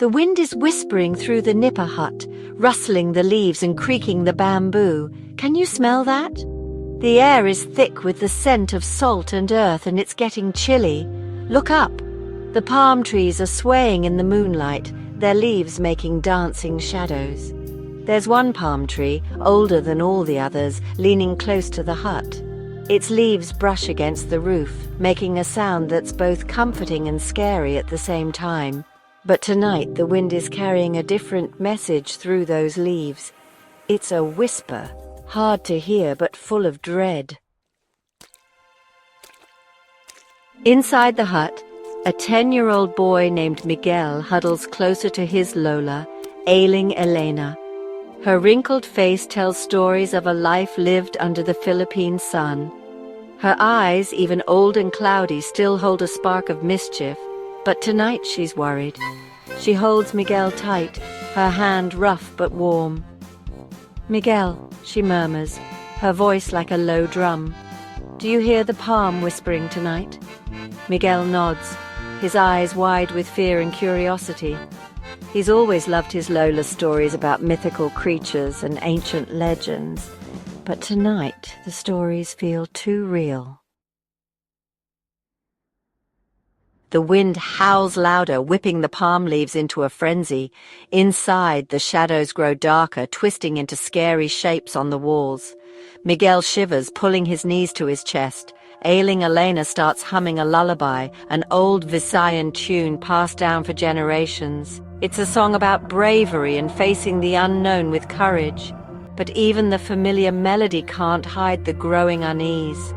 The wind is whispering through the nipper hut, rustling the leaves and creaking the bamboo. Can you smell that? The air is thick with the scent of salt and earth, and it's getting chilly. Look up. The palm trees are swaying in the moonlight, their leaves making dancing shadows. There's one palm tree, older than all the others, leaning close to the hut. Its leaves brush against the roof, making a sound that's both comforting and scary at the same time. But tonight the wind is carrying a different message through those leaves. It's a whisper, hard to hear but full of dread. Inside the hut, a 10-year-old boy named Miguel huddles closer to his Lola, ailing Elena. Her wrinkled face tells stories of a life lived under the Philippine sun. Her eyes, even old and cloudy, still hold a spark of mischief, but tonight she's worried. She holds Miguel tight, her hand rough but warm. "Miguel," she murmurs, her voice like a low drum. "Do you hear the palm whispering tonight?" Miguel nods, his eyes wide with fear and curiosity. He's always loved his Lola stories about mythical creatures and ancient legends, but tonight the stories feel too real. The wind howls louder, whipping the palm leaves into a frenzy. Inside, the shadows grow darker, twisting into scary shapes on the walls. Miguel shivers, pulling his knees to his chest. Ailing Elena starts humming a lullaby, an old Visayan tune passed down for generations. It's a song about bravery and facing the unknown with courage. But even the familiar melody can't hide the growing unease.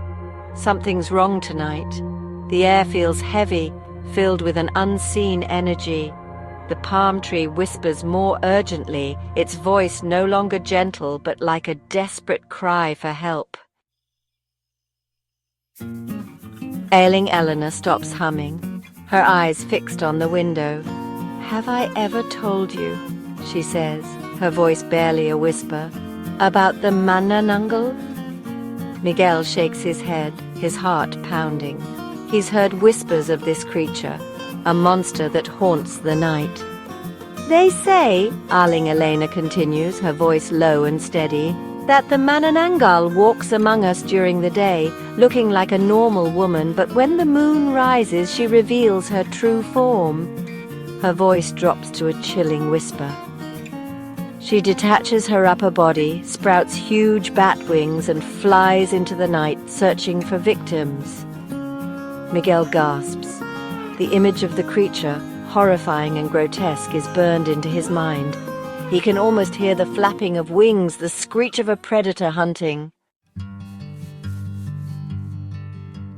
Something's wrong tonight. The air feels heavy, filled with an unseen energy. The palm tree whispers more urgently, its voice no longer gentle but like a desperate cry for help. Ailing Eleanor stops humming, her eyes fixed on the window. "Have I ever told you," she says, her voice barely a whisper, "about the manananggal?" Miguel shakes his head, his heart pounding. He's heard whispers of this creature, a monster that haunts the night. "They say," Ailing Elena continues, her voice low and steady, "that the manananggal walks among us during the day, looking like a normal woman, but when the moon rises she reveals her true form." Her voice drops to a chilling whisper. She detaches her upper body, sprouts huge bat wings and flies into the night, searching for victims. Miguel gasps. The image of the creature, horrifying and grotesque, is burned into his mind. He can almost hear the flapping of wings, the screech of a predator hunting.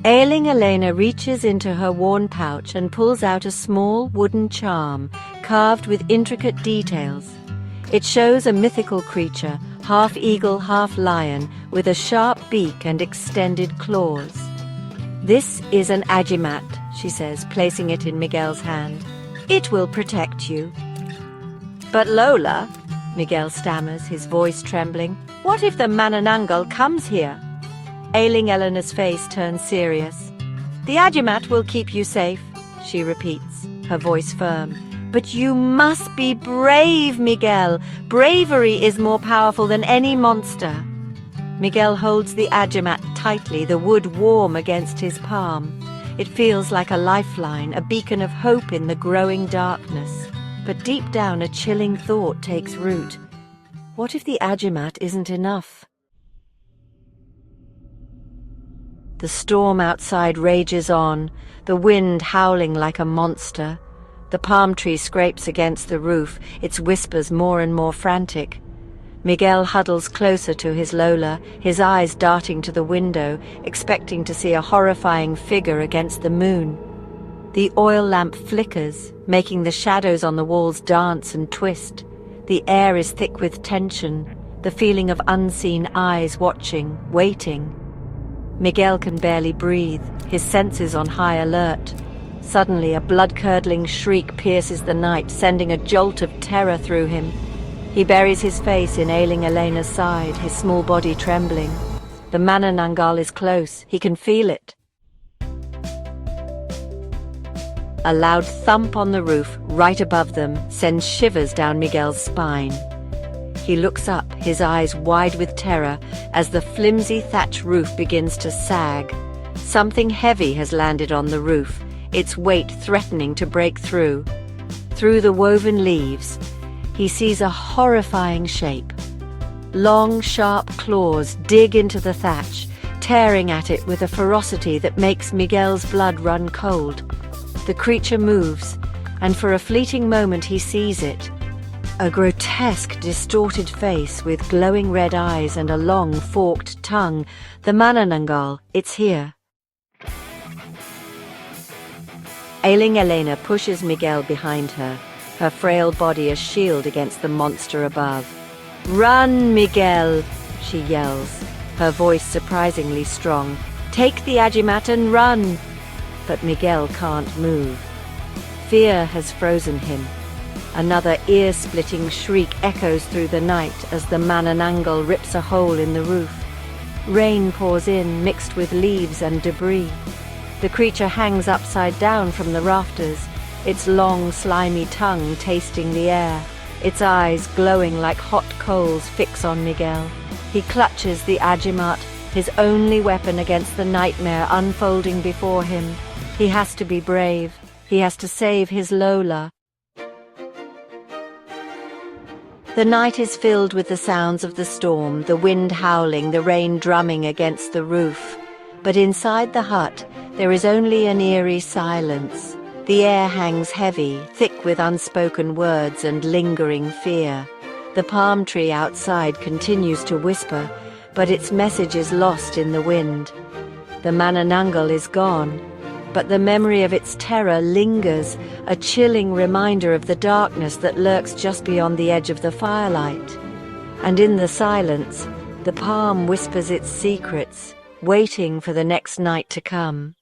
Ailing Elena reaches into her worn pouch and pulls out a small wooden charm, carved with intricate details. It shows a mythical creature, half eagle, half lion, with a sharp beak and extended claws. "This is an ajimat," she says, placing it in Miguel's hand. "It will protect you." "But Lola," Miguel stammers, his voice trembling, "what if the manananggal comes here?" Ailing Eleanor's face turns serious. "The ajimat will keep you safe," she repeats, her voice firm. "But you must be brave, Miguel. Bravery is more powerful than any monster." Miguel holds the ajimat tightly, the wood warm against his palm. It feels like a lifeline, a beacon of hope in the growing darkness. But deep down a chilling thought takes root. What if the ajimat isn't enough? The storm outside rages on, the wind howling like a monster. The palm tree scrapes against the roof, its whispers more and more frantic. Miguel huddles closer to his Lola, his eyes darting to the window, expecting to see a horrifying figure against the moon. The oil lamp flickers, making the shadows on the walls dance and twist. The air is thick with tension, the feeling of unseen eyes watching, waiting. Miguel can barely breathe, his senses on high alert. Suddenly, a blood-curdling shriek pierces the night, sending a jolt of terror through him. He buries his face in Ailing Elena's side, his small body trembling. The manananggal is close, he can feel it. A loud thump on the roof right above them sends shivers down Miguel's spine. He looks up, his eyes wide with terror, as the flimsy thatch roof begins to sag. Something heavy has landed on the roof, its weight threatening to break through. Through the woven leaves, he sees a horrifying shape. Long, sharp claws dig into the thatch, tearing at it with a ferocity that makes Miguel's blood run cold. The creature moves, and for a fleeting moment he sees it. A grotesque, distorted face with glowing red eyes and a long, forked tongue. The Manananggal, it's here. Ailing Elena pushes Miguel behind her, her frail body a shield against the monster above. "Run, Miguel!" she yells, her voice surprisingly strong. "Take the Ajimat and run!" But Miguel can't move. Fear has frozen him. Another ear-splitting shriek echoes through the night as the Manananggal rips a hole in the roof. Rain pours in, mixed with leaves and debris. The creature hangs upside down from the rafters, its long, slimy tongue tasting the air. Its eyes, glowing like hot coals, fix on Miguel. He clutches the Ajimat, his only weapon against the nightmare unfolding before him. He has to be brave. He has to save his Lola. The night is filled with the sounds of the storm, the wind howling, the rain drumming against the roof. But inside the hut, there is only an eerie silence. The air hangs heavy, thick with unspoken words and lingering fear. The palm tree outside continues to whisper, but its message is lost in the wind. The Manananggal is gone, but the memory of its terror lingers, a chilling reminder of the darkness that lurks just beyond the edge of the firelight. And in the silence, the palm whispers its secrets, waiting for the next night to come.